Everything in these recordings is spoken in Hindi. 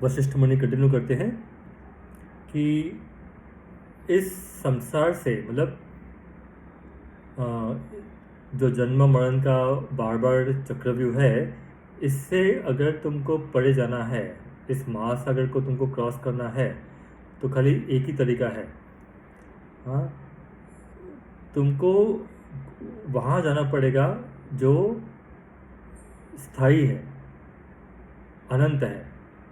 वशिष्ठ मुनि कंटिन्यू करते हैं कि इस संसार से मतलब जो जन्म मरण का बार बार चक्रव्यूह है, इससे अगर तुमको परे जाना है, इस महासागर को तुमको क्रॉस करना है, तो खाली एक ही तरीका है। हाँ, तुमको वहाँ जाना पड़ेगा जो स्थायी है, अनंत है,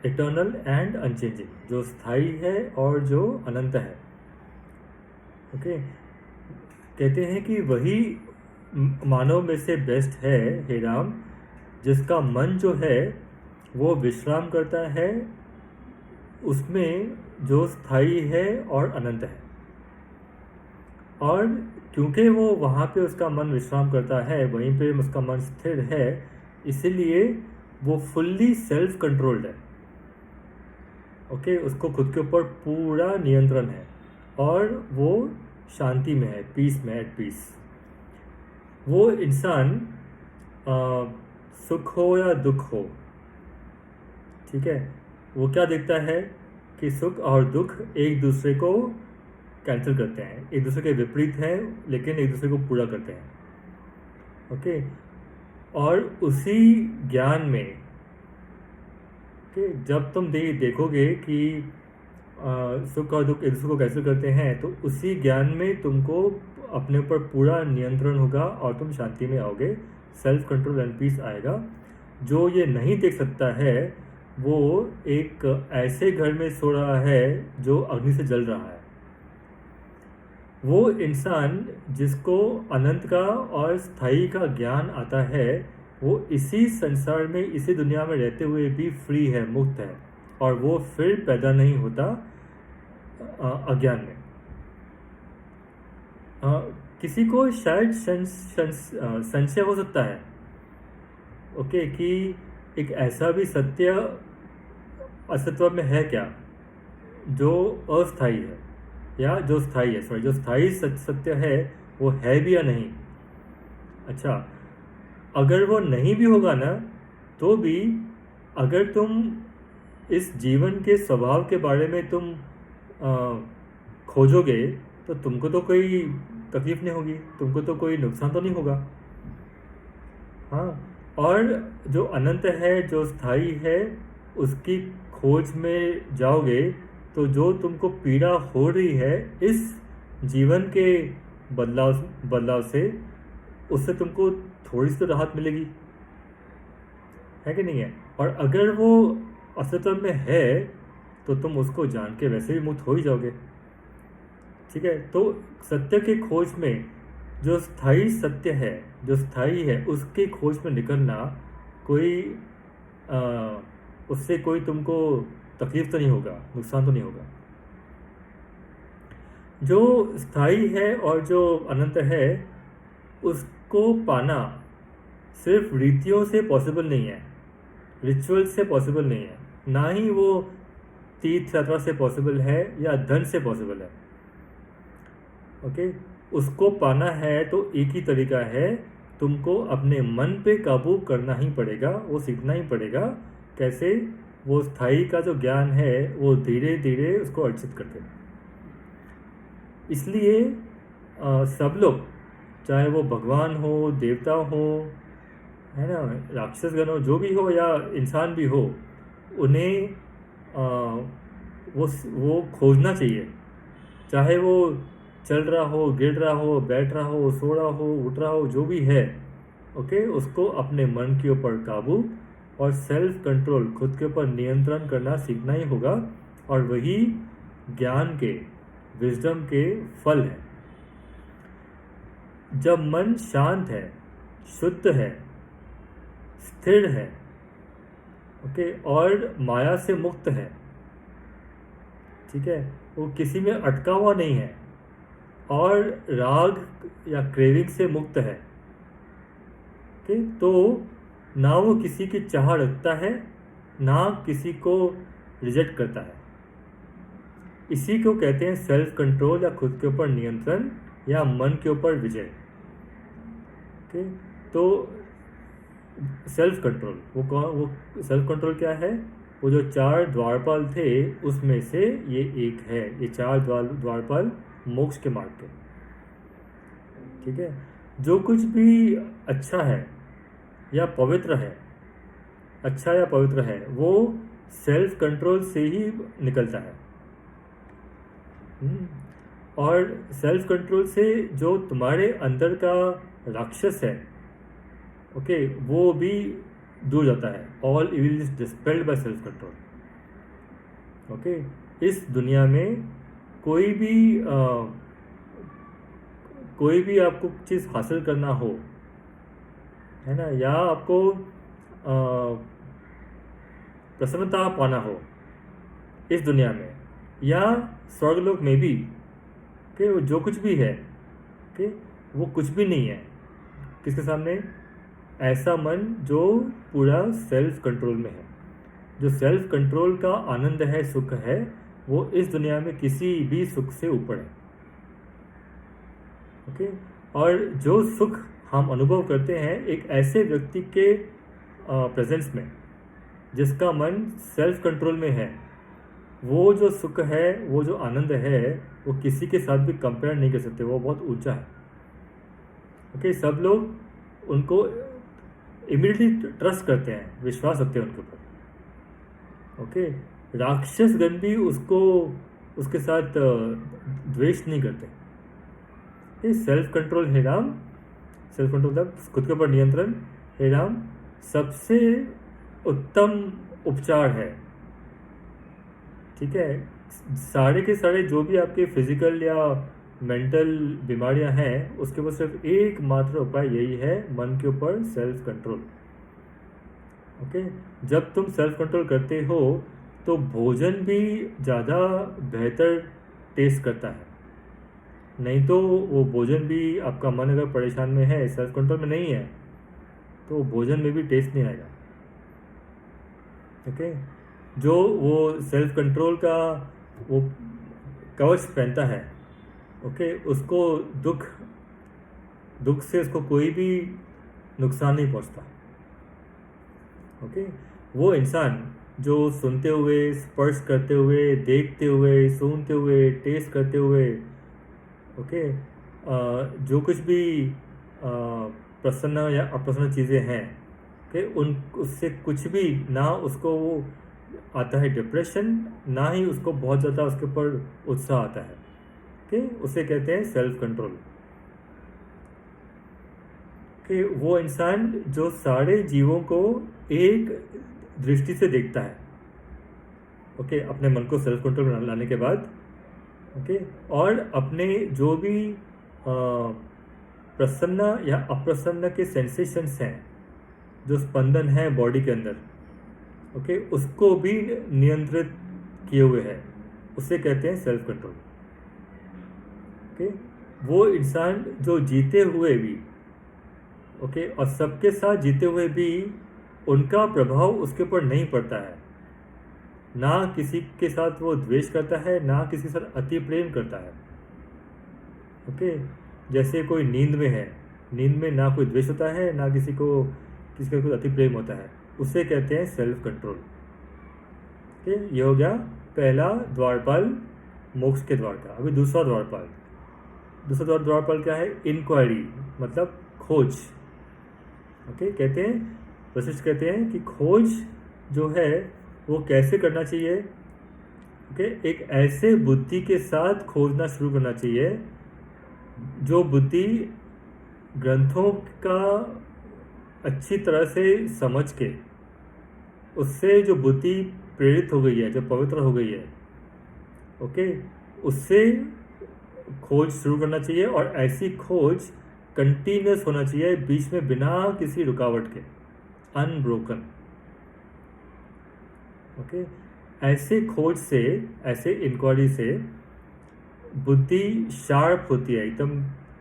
इटर्नल एंड अनचेंजिंग, जो स्थायी है और जो अनंत है। ओके, कहते हैं कि वही मानव में से बेस्ट है हे राम, जिसका मन जो है वो विश्राम करता है उसमें जो स्थायी है और अनंत है। और क्योंकि वो वहाँ पे उसका मन विश्राम करता है, वहीं पे उसका मन स्थिर है, इसीलिए वो फुल्ली सेल्फ कंट्रोल्ड है। ओके, उसको खुद के ऊपर पूरा नियंत्रण है और वो शांति में है, पीस में, एट पीस। वो इंसान सुख हो या दुख हो, ठीक है, वो क्या देखता है कि सुख और दुख एक दूसरे को कैंसिल करते हैं, एक दूसरे के विपरीत हैं, लेकिन एक दूसरे को पूरा करते हैं। ओके, और उसी ज्ञान में जब तुम देखोगे कि सुख और दुख एक दूसरे को कैंसिल करते हैं, तो उसी ज्ञान में तुमको अपने ऊपर पूरा नियंत्रण होगा और तुम शांति में आओगे, सेल्फ कंट्रोल एंड पीस आएगा। जो ये नहीं देख सकता है वो एक ऐसे घर में सो रहा है जो अग्नि से जल रहा है। वो इंसान जिसको अनंत का और स्थायी का ज्ञान आता है, वो इसी संसार में, इसी दुनिया में रहते हुए भी फ्री है, मुक्त है, और वो फिर पैदा नहीं होता अज्ञान में। किसी को शायद संशय हो सकता है, ओके, कि एक ऐसा भी सत्य अस्तित्व में है क्या जो अस्थायी है, या जो स्थायी है, सॉरी, जो स्थायी सत्य है वो है भी या नहीं। अच्छा, अगर वो नहीं भी होगा ना, तो भी अगर तुम इस जीवन के स्वभाव के बारे में तुम खोजोगे, तो तुमको तो कोई तकलीफ नहीं होगी, तुमको तो कोई नुकसान तो नहीं होगा। हाँ, और जो अनंत है, जो स्थायी है, उसकी खोज में जाओगे तो जो तुमको पीड़ा हो रही है इस जीवन के बदलाव से, उससे तुमको थोड़ी सी तो राहत मिलेगी, है कि नहीं है। और अगर वो अस्तित्व में है तो तुम उसको जान के वैसे भी मुक्त हो ही जाओगे, ठीक है। तो सत्य की खोज में जो स्थायी सत्य है, जो स्थायी है, उसकी खोज में निकलना, कोई उससे कोई तुमको तकलीफ तो नहीं होगा, नुकसान तो नहीं होगा। जो स्थायी है और जो अनंत है, उसको पाना सिर्फ रीतियों से पॉसिबल नहीं है, रिचुअल से पॉसिबल नहीं है, ना ही वो तीर्थ यात्रा से पॉसिबल है या धन से पॉसिबल है। ओके, उसको पाना है तो एक ही तरीका है, तुमको अपने मन पे काबू करना ही पड़ेगा, वो सीखना ही पड़ेगा कैसे वो स्थायी का जो ज्ञान है वो धीरे धीरे उसको अर्जित करते हैं। इसलिए सब लोग, चाहे वो भगवान हो, देवता हो, है ना, राक्षस गण हो, जो भी हो, या इंसान भी हो, उन्हें वो खोजना चाहिए, चाहे वो चल रहा हो, गिर रहा हो, बैठ रहा हो, सो रहा हो, उठ रहा हो, जो भी है। ओके, उसको अपने मन के ऊपर काबू और सेल्फ कंट्रोल, खुद के ऊपर नियंत्रण करना सीखना ही होगा, और वही ज्ञान के, विजडम के फल है। जब मन शांत है, शुद्ध है, स्थिर है, ओके, और माया से मुक्त है, ठीक है, वो किसी में अटका हुआ नहीं है, और राग या क्रेविंग से मुक्त है, ओके, तो ना वो किसी की चाह रखता है, ना किसी को रिजेक्ट करता है। इसी को कहते हैं सेल्फ कंट्रोल, या खुद के ऊपर नियंत्रण, या मन के ऊपर विजय। ओके, तो सेल्फ कंट्रोल, वो सेल्फ कंट्रोल क्या है? वो जो 4 द्वारपाल थे उसमें से ये एक है। ये 4 द्वारपाल मोक्ष के मार्ग के। ठीक है। जो कुछ भी अच्छा है या पवित्र है, अच्छा या पवित्र है, वो सेल्फ कंट्रोल से ही निकलता है। हम्म। और सेल्फ कंट्रोल से जो तुम्हारे अंदर का राक्षस है, ओके, वो भी दूर जाता है। All evil is dispelled by self control. Okay. इस दुनिया में कोई भी कोई भी आपको चीज़ हासिल करना हो, है ना, या आपको प्रसन्नता पाना हो इस दुनिया में या स्वर्गलोक में भी, कि वो जो कुछ भी है, कि वो कुछ भी नहीं है किसके सामने? ऐसा मन जो पूरा सेल्फ कंट्रोल में है। जो सेल्फ कंट्रोल का आनंद है, सुख है, वो इस दुनिया में किसी भी सुख से ऊपर है। ओके। और जो सुख हम अनुभव करते हैं एक ऐसे व्यक्ति के प्रेजेंस में जिसका मन सेल्फ कंट्रोल में है, वो जो सुख है, वो जो आनंद है, वो किसी के साथ भी कंपेयर नहीं कर सकते। वो बहुत ऊंचा है। ओके। सब लोग उनको इमीडिएटली ट्रस्ट करते हैं, विश्वास रखते हैं उनके ऊपर। ओके। राक्षस गण भी उसको उसके साथ द्वेष नहीं करते। ये सेल्फ कंट्रोल है राम। सेल्फ कंट्रोल मतलब खुद के ऊपर नियंत्रण है राम, सबसे उत्तम उपचार है। ठीक है। सारे के सारे जो भी आपके फिजिकल या मेंटल बीमारियां हैं, उसके ऊपर सिर्फ एकमात्र उपाय यही है, मन के ऊपर सेल्फ कंट्रोल। ओके। जब तुम सेल्फ कंट्रोल करते हो तो भोजन भी ज़्यादा बेहतर टेस्ट करता है। नहीं तो वो भोजन भी, आपका मन अगर परेशान में है, सेल्फ कंट्रोल में नहीं है, तो भोजन में भी टेस्ट नहीं आएगा। ओके। जो वो सेल्फ कंट्रोल का वो कवच पहनता है, ओके, उसको दुख से उसको कोई भी नुकसान नहीं पहुंचता। ओके। वो इंसान जो सुनते हुए, स्पर्श करते हुए, देखते हुए, सूंघते हुए, टेस्ट करते हुए, ओके, जो कुछ भी प्रसन्न या अप्रसन्न चीज़ें हैं, कि उससे कुछ भी ना उसको वो आता है डिप्रेशन, ना ही उसको बहुत ज़्यादा उसके ऊपर उत्साह आता है। कि उसे कहते हैं सेल्फ कंट्रोल। कि वो इंसान जो सारे जीवों को एक दृष्टि से देखता है, ओके, अपने मन को सेल्फ कंट्रोल में लाने के बाद, ओके, और अपने जो भी प्रसन्न या अप्रसन्न के सेंसेशंस हैं, जो स्पंदन है बॉडी के अंदर, ओके, उसको भी नियंत्रित किए हुए है, उसे कहते हैं सेल्फ कंट्रोल। ओके। वो इंसान जो जीते हुए भी, ओके, और सबके साथ जीते हुए भी उनका प्रभाव उसके ऊपर नहीं पड़ता है। ना किसी के साथ वो द्वेष करता है, ना किसी के साथ अति प्रेम करता है। ओके। जैसे कोई नींद में है, नींद में ना कोई द्वेष होता है, ना किसी का कोई अति प्रेम होता है, उसे कहते हैं सेल्फ कंट्रोल। ओके। ये हो गया पहला द्वारपाल, मोक्ष के द्वार का। अभी दूसरा द्वारपाल क्या है? इंक्वायरी, मतलब खोज। ओके। कहते हैं, वशिष्ठ कहते हैं कि खोज जो है वो कैसे करना चाहिए? ओके। एक ऐसे बुद्धि के साथ खोजना शुरू करना चाहिए जो बुद्धि ग्रंथों का अच्छी तरह से समझ के, उससे जो बुद्धि प्रेरित हो गई है, जो पवित्र हो गई है, ओके, उससे खोज शुरू करना चाहिए। और ऐसी खोज कंटिन्यूस होना चाहिए, बीच में बिना किसी रुकावट के, अनब्रोकन। ओके। ऐसे खोज से, ऐसे इंक्वायरी से बुद्धि शार्प होती है, एकदम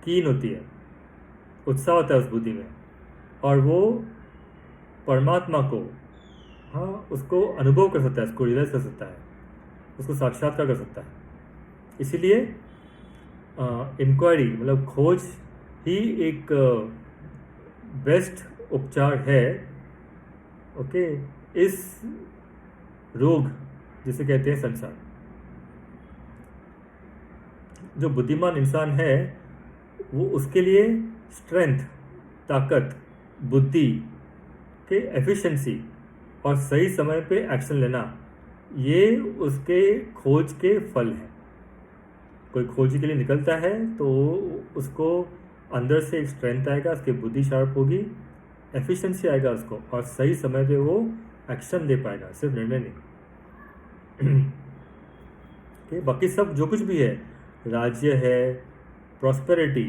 कीन होती है, उत्साह होता है उस बुद्धि में, और वो परमात्मा को, हाँ, उसको अनुभव कर सकता है, उसको रियलाइज कर सकता है, उसको साक्षात्कार कर सकता है। इसीलिए इंक्वायरी मतलब खोज ही एक बेस्ट उपचार है। ओके। इस रोग जिसे कहते हैं संसार। जो बुद्धिमान इंसान है वो उसके लिए स्ट्रेंथ, ताकत, बुद्धि के एफिशिएंसी और सही समय पे एक्शन लेना, ये उसके खोज के फल हैं। कोई खोज के लिए निकलता है तो उसको अंदर से एक स्ट्रेंथ आएगा, उसकी बुद्धि शार्प होगी, एफिशिएंसी आएगा उसको, और सही समय पे वो एक्शन दे पाएगा, सिर्फ निर्णय नहीं। okay, बाकी सब जो कुछ भी है, राज्य है, प्रॉस्पेरिटी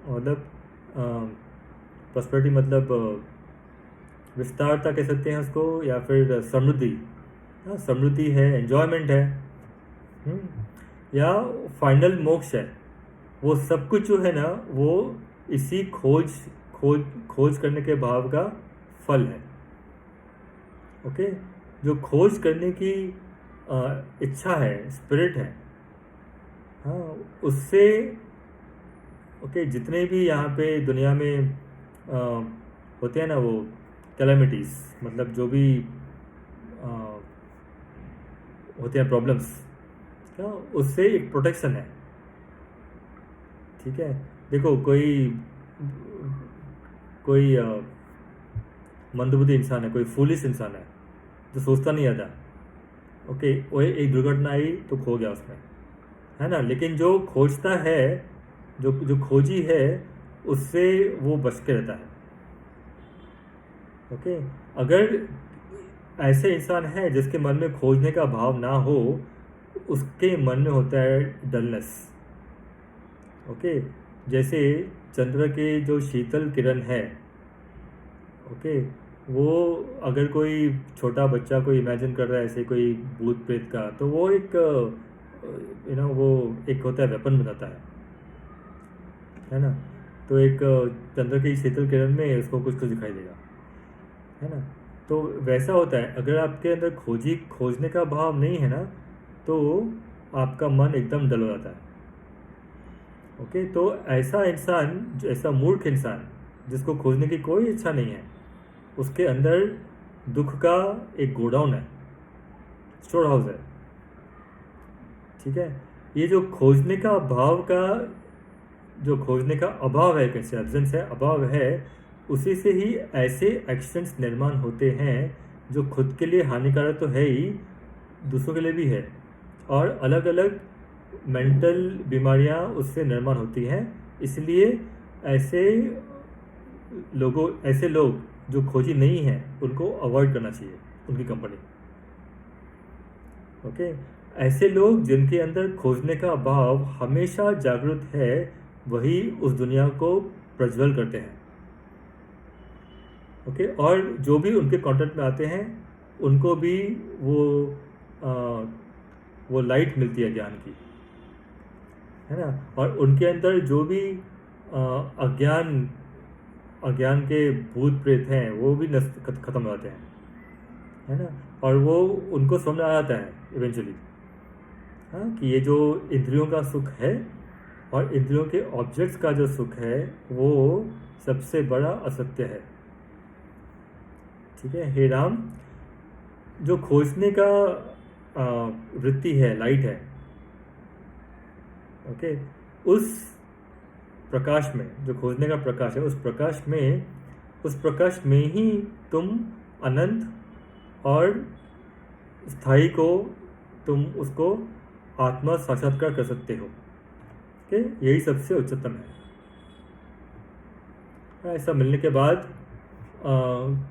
मतलब प्रॉस्पेरिटी मतलब विस्तारता कह सकते हैं उसको, या फिर समृद्धि। हाँ, समृद्धि है, एन्जॉयमेंट है, या फाइनल मोक्ष है। वो सब कुछ जो है ना वो इसी खोज खोज खोज करने के भाव का फल है। ओके, जो खोज करने की इच्छा है, स्पिरिट है, हाँ, उससे ओके जितने भी यहाँ पे दुनिया में होते हैं ना वो कैलेमिटीज़, मतलब जो भी होते हैं प्रॉब्लम्स, क्या उससे एक प्रोटेक्शन है। ठीक है, देखो कोई कोई मंदबुद्धि इंसान है, कोई फूलिश इंसान है जो सोचता नहीं आता, ओके, वो एक दुर्घटना आई तो खो गया उसमें, है ना। लेकिन जो खोजता है, जो जो खोजी है, उससे वो बच के रहता है। ओके, अगर ऐसे इंसान है जिसके मन में खोजने का भाव ना हो, उसके मन में होता है डलनेस। ओके, जैसे चंद्र के जो शीतल किरण है, ओके, वो अगर कोई छोटा बच्चा कोई इमेजिन कर रहा है ऐसे कोई भूत प्रेत का, तो वो एक वो एक होता है वेपन बनाता है ना। तो एक चंद्र की शीतल किरण में उसको कुछ कुछ दिखाई देगा, है ना। तो वैसा होता है, अगर आपके अंदर खोजने का भाव नहीं है ना, तो आपका मन एकदम डल हो जाता है। ओके, तो ऐसा इंसान, ऐसा मूर्ख इंसान जिसको खोजने की कोई इच्छा नहीं है, उसके अंदर दुख का एक गोडाउन है, स्टोर हाउस है। ठीक है, ये जो खोजने का भाव का, जो खोजने का अभाव है, कैसे एब्सेंस है, अभाव है, उसी से ही ऐसे एक्शंस निर्माण होते हैं जो खुद के लिए हानिकारक तो है ही, दूसरों के लिए भी है, और अलग अलग मेंटल बीमारियां उससे निर्माण होती हैं। इसलिए ऐसे ऐसे लोग जो खोजी नहीं है, उनको अवॉइड करना चाहिए उनकी कंपनी। ओके, ऐसे लोग जिनके अंदर खोजने का भाव हमेशा जागृत है, वही उस दुनिया को प्रज्वल करते हैं। ओके, और जो भी उनके कांटेक्ट में आते हैं, उनको भी आ, वो लाइट मिलती है ज्ञान की, है ना। और उनके अंदर जो भी अज्ञान अज्ञान के भूत प्रेत हैं, वो भी खत्म हो जाते हैं, है ना। और वो उनको समझ आ जाता है इवेंचुअली, हाँ, कि ये जो इंद्रियों का सुख है और इंद्रियों के ऑब्जेक्ट्स का जो सुख है, वो सबसे बड़ा असत्य है। ठीक है, हे राम, जो खोजने का वृत्ति है, लाइट है, ओके, उस प्रकाश में, जो खोजने का प्रकाश है, उस प्रकाश में ही तुम अनंत और स्थायी को, तुम उसको आत्मा साक्षात्कार कर सकते हो। ओके, यही सबसे उच्चतम है। ऐसा मिलने के बाद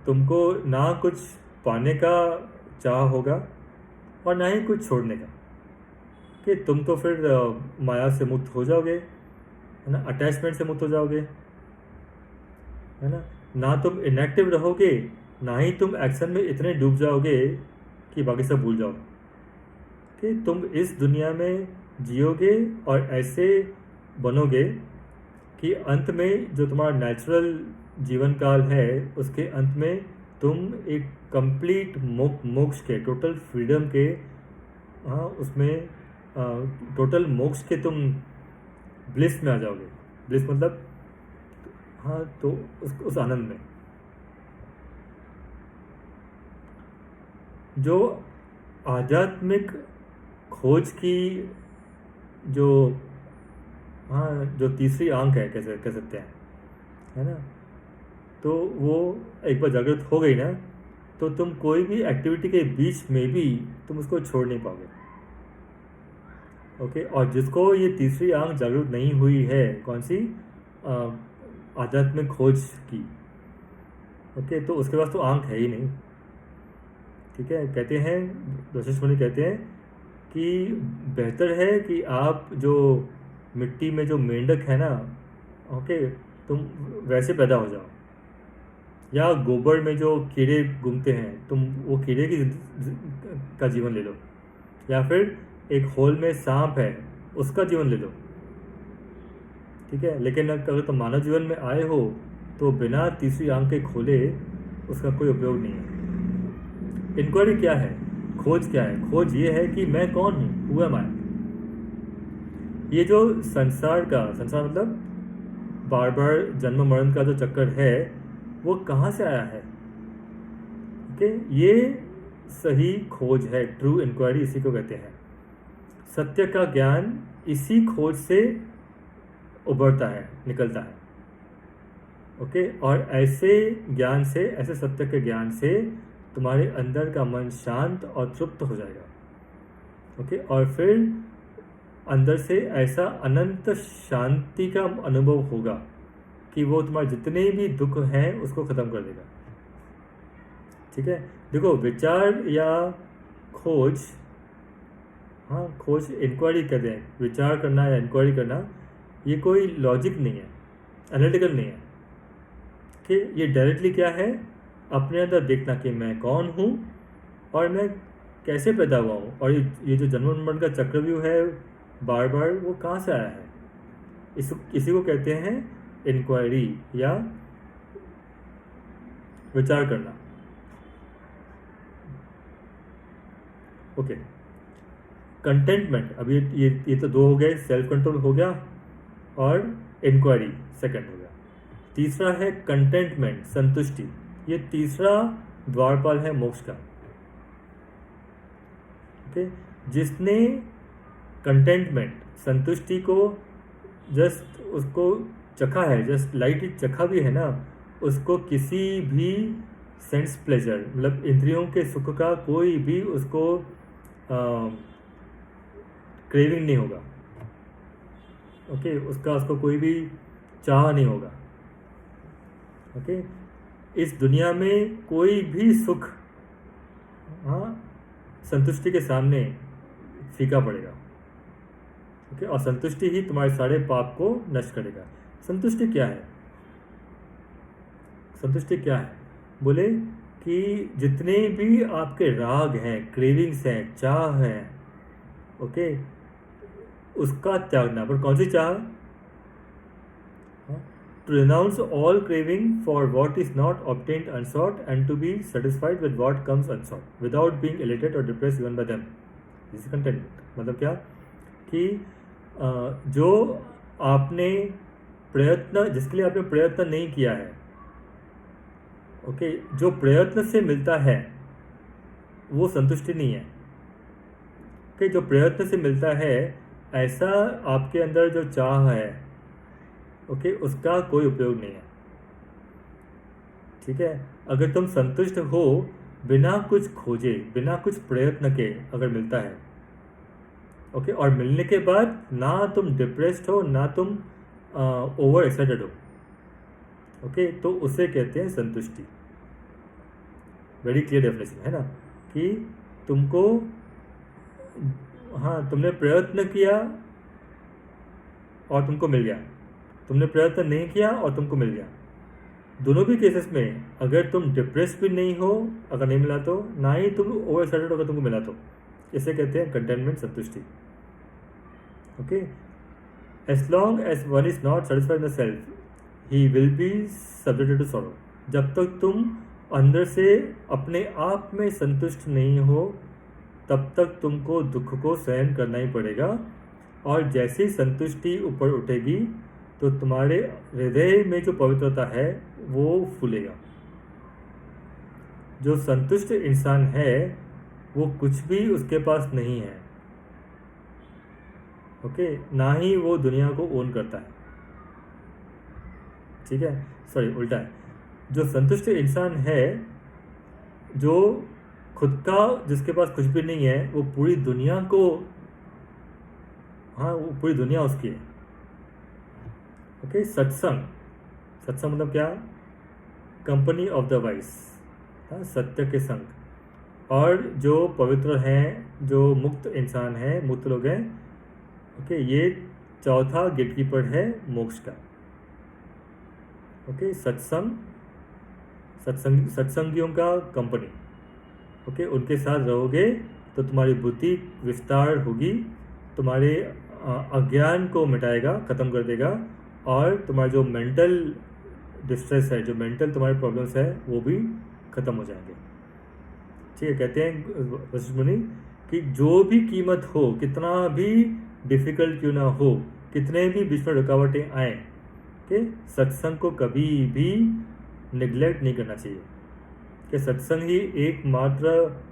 तुमको ना कुछ पाने का चाह होगा और ना ही कुछ छोड़ने का, कि तुम तो फिर माया से मुक्त हो जाओगे, है ना, अटैचमेंट से मुक्त हो जाओगे, है ना तुम इनएक्टिव रहोगे, ना ही तुम एक्शन में इतने डूब जाओगे कि बाकी सब भूल जाओ, कि तुम इस दुनिया में जियोगे और ऐसे बनोगे कि अंत में जो तुम्हारा नेचुरल जीवन काल है, उसके अंत में तुम एक कंप्लीट मोक्ष के, टोटल फ्रीडम के, हाँ, उसमें टोटल मोक्ष के तुम ब्लिस में आ जाओगे। ब्लिस मतलब, हाँ, तो उस आनंद में जो आध्यात्मिक खोज की जो जो तीसरी आंख है, कैसे कह सकते हैं, है ना, तो वो एक बार जागृत हो गई ना, तो तुम कोई भी एक्टिविटी के बीच में भी तुम उसको छोड़ नहीं पाओगे। ओके, और जिसको ये तीसरी आंख जागृत नहीं हुई है, कौन सी, आध्यात्मिक खोज की, ओके, तो उसके पास तो आंख है ही नहीं। ठीक है, कहते हैं, वशिष्ठ मुनि कहते हैं कि बेहतर है कि आप जो मिट्टी में जो मेंढक है ना, ओके, तुम वैसे पैदा हो जाओ, या गोबर में जो कीड़े घूमते हैं तुम वो कीड़े का जीवन ले लो, या फिर एक होल में सांप है उसका जीवन ले लो। ठीक है, लेकिन अगर तुम मानव जीवन में आए हो तो बिना तीसरी आंख के खोले उसका कोई उपयोग नहीं है। इंक्वायरी क्या है, खोज क्या है? खोज ये है कि मैं कौन हूँ, हु एम आई। ये जो संसार मतलब बार बार जन्म मरण का जो चक्कर है वो कहाँ से आया है? ओके, ये सही खोज है, ट्रू इंक्वायरी इसी को कहते हैं। सत्य का ज्ञान इसी खोज से उभरता है, निकलता है। ओके, और ऐसे ज्ञान से, ऐसे सत्य के ज्ञान से तुम्हारे अंदर का मन शांत और तृप्त हो जाएगा। ओके, और फिर अंदर से ऐसा अनंत शांति का अनुभव होगा कि वो तुम्हारे जितने भी दुख हैं उसको ख़त्म कर देगा। ठीक है, देखो, विचार या खोज, खोज इंक्वायरी कहते हैं, विचार करना या इंक्वायरी करना, ये कोई लॉजिक नहीं है, एनालिटिकल नहीं है। कि ये डायरेक्टली क्या है, अपने अंदर देखना कि मैं कौन हूँ और मैं कैसे पैदा हुआ हूँ, और ये जो जन्म मरण का चक्रव्यूह है बार बार, वो कहाँ से आया है। इसी को कहते हैं इंक्वायरी या विचार करना। ओके, कंटेंटमेंट, अब ये तो दो हो गए, सेल्फ कंट्रोल हो गया और इंक्वायरी सेकंड हो गया। तीसरा है कंटेंटमेंट, संतुष्टि। ये तीसरा द्वारपाल है मोक्ष का। ओके, जिसने कंटेंटमेंट, संतुष्टि को जस्ट उसको चखा है, जस्ट लाइट चखा भी है ना, उसको किसी भी सेंस प्लेजर, मतलब इंद्रियों के सुख का कोई भी उसको क्रेविंग नहीं होगा। ओके, उसको कोई भी चाह नहीं होगा। ओके, इस दुनिया में कोई भी सुख संतुष्टि के सामने फीका पड़ेगा। ओके, और संतुष्टि ही तुम्हारे सारे पाप को नष्ट करेगा। संतुष्टि क्या है? संतुष्टि क्या है? बोले कि जितने भी आपके राग हैं, क्रेविंग्स हैं, चाह हैं, ओके, उसका त्यागना। पर कौन सी चाह? To renounce all craving for what is not obtained unsought and to be satisfied with what comes unsought without being elated or depressed even by them. This is contentment. मतलब क्या कि जो आपने प्रयत्न, जिसके लिए आपने प्रयत्न नहीं किया है, ओके, जो प्रयत्न से मिलता है वो संतुष्टि नहीं है। ओके, जो प्रयत्न से मिलता है, ऐसा आपके अंदर जो चाह है, ओके, उसका कोई उपयोग नहीं है। ठीक है, अगर तुम संतुष्ट हो बिना कुछ खोजे, बिना कुछ प्रयत्न के अगर मिलता है, ओके, और मिलने के बाद ना तुम डिप्रेस्ड हो, ना तुम ओवर एक्साइटेड हो, ओके, तो उसे कहते हैं संतुष्टि। वेरी क्लियर डेफिनेशन है ना, कि तुमको, तुमने प्रयत्न किया और तुमको मिल गया, तुमने प्रयत्न नहीं किया और तुमको मिल गया। दोनों भी केसेस में अगर तुम डिप्रेस भी नहीं हो, अगर नहीं मिला तो, ना ही तुम ओवर एक्साइटेड होकर तुमको मिला तो, इसे कहते हैं कंटेनमेंट, संतुष्टि। Okay, as long as one is not satisfied the self he will be subjected to sorrow. जब तक तुम अंदर से अपने आप में संतुष्ट नहीं हो, तब तक तुमको दुख को सहन करना ही पड़ेगा। और जैसे ही संतुष्टि ऊपर उठेगी तो तुम्हारे हृदय में जो पवित्रता है वो फूलेगा। जो संतुष्ट इंसान है वो कुछ भी उसके पास नहीं है। ओके, ना ही वो दुनिया को ओन करता है। ठीक है, सॉरी उल्टा है। जो संतुष्ट इंसान है, जो खुद का, जिसके पास कुछ भी नहीं है, वो पूरी दुनिया को, हाँ वो पूरी दुनिया उसकी है। ओके, सत्संग, सत्संग मतलब क्या? कंपनी ऑफ द वाइस, हाँ सत्य के संग। और जो पवित्र हैं, जो मुक्त इंसान हैं, मुक्त लोग हैं, ओके, ये चौथा गेटकीपर है मोक्ष का। ओके, सत्संगियों का कंपनी। ओके, उनके साथ रहोगे तो तुम्हारी बुद्धि विस्तार होगी, तुम्हारे अज्ञान को मिटाएगा, ख़त्म कर देगा, और तुम्हारा जो मेंटल डिस्ट्रेस है, जो मेंटल तुम्हारे प्रॉब्लम्स है, वो भी ख़त्म हो जाएंगे। ठीक है, कहते हैं वशिष्ठ मुनि कि जो भी कीमत हो, कितना भी डिफ़िकल्ट क्यों ना हो, कितने भी बीच में रुकावटें आए, कि सत्संग को कभी भी निगलेक्ट नहीं करना चाहिए। कि सत्संग ही एकमात्र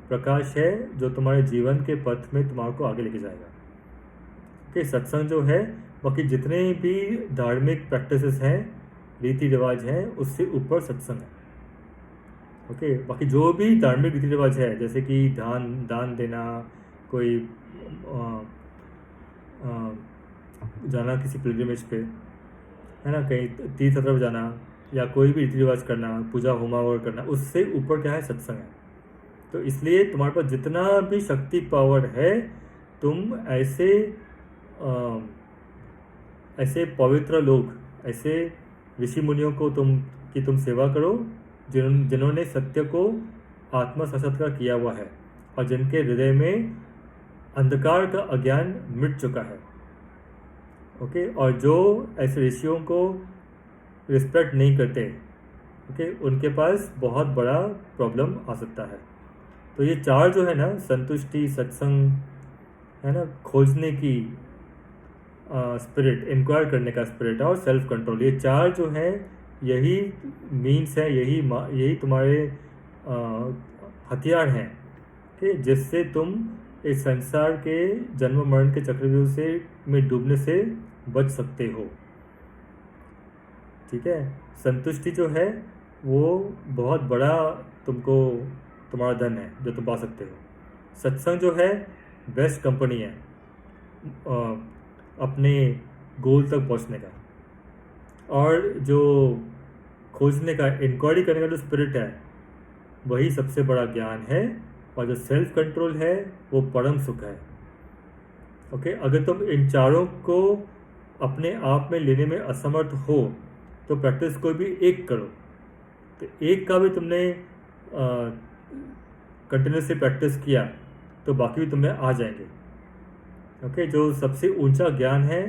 प्रकाश है जो तुम्हारे जीवन के पथ में तुम्हारे को आगे लेके जाएगा। कि सत्संग जो है, बाकी जितने भी धार्मिक प्रैक्टिसेस हैं, रीति रिवाज हैं, उससे ऊपर सत्संग है। ओके, बाकी जो भी धार्मिक रीति रिवाज है, जैसे कि दान देना, कोई जाना किसी पिलग्रिमेज पे, है ना, कहीं तीर्थ यात्रा पे जाना, या कोई भी रीति रिवाज करना, पूजा होमा वगैरह करना, उससे ऊपर क्या है? सत्संग है। तो इसलिए तुम्हारे पास जितना भी शक्ति पावर है, तुम ऐसे पवित्र लोग, ऐसे ऋषि मुनियों को तुम सेवा करो, जिन्होंने सत्य को आत्म साक्षात्कार किया हुआ है, और जिनके हृदय में अंधकार का अज्ञान मिट चुका है। ओके, और जो ऐसे ऋषियों को रिस्पेक्ट नहीं करते, ओके, उनके पास बहुत बड़ा प्रॉब्लम आ सकता है। तो ये चार जो है ना, संतुष्टि, सत्संग, है ना, खोजने की स्पिरिट, इंक्वायर करने का स्पिरिट, और सेल्फ कंट्रोल, ये चार जो है, यही मीन्स है, यही तुम्हारे हथियार हैं कि जिससे तुम इस संसार के जन्म मरण के चक्रव्यूह से में डूबने से बच सकते हो। ठीक है, संतुष्टि जो है वो बहुत बड़ा तुम्हारा धन है जो तुम पा सकते हो। सत्संग जो है बेस्ट कंपनी है अपने गोल तक पहुंचने का, और जो खोजने का, इंक्वायरी करने का जो स्पिरिट है, वही सबसे बड़ा ज्ञान है, और जो सेल्फ कंट्रोल है वो परम सुख है। ओके, अगर तुम इन चारों को अपने आप में लेने में असमर्थ हो, तो प्रैक्टिस कोई भी एक करो। तो एक का भी तुमने कंटिन्यूसली प्रैक्टिस किया तो बाकी भी तुम्हें आ जाएंगे। ओके, जो सबसे ऊंचा ज्ञान है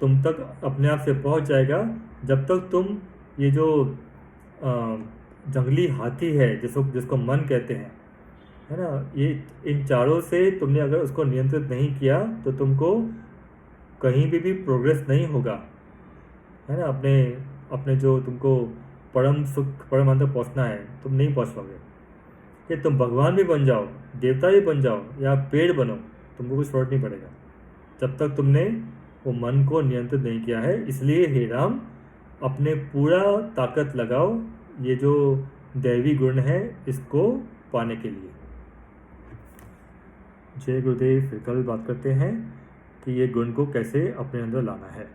तुम तक अपने आप से पहुंच जाएगा, जब तक तुम ये जो जंगली हाथी है, जिसको मन कहते हैं, है ना, ये इन चारों से तुमने अगर उसको नियंत्रित नहीं किया, तो तुमको कहीं भी प्रोग्रेस नहीं होगा, है ना। अपने जो तुमको परम सुख, परम अंत पहुंचना है, तुम नहीं पहुंच पाओगे। कि तुम भगवान भी बन जाओ, देवता भी बन जाओ, या पेड़ बनो, तुमको कुछ फर्क नहीं पड़ेगा जब तक तुमने वो मन को नियंत्रित नहीं किया है। इसलिए हे राम, अपने पूरा ताकत लगाओ ये जो दैवी गुण है इसको पाने के लिए। जय गुरुदेव। फिर कल बात करते हैं कि ये गुण को कैसे अपने अंदर लाना है।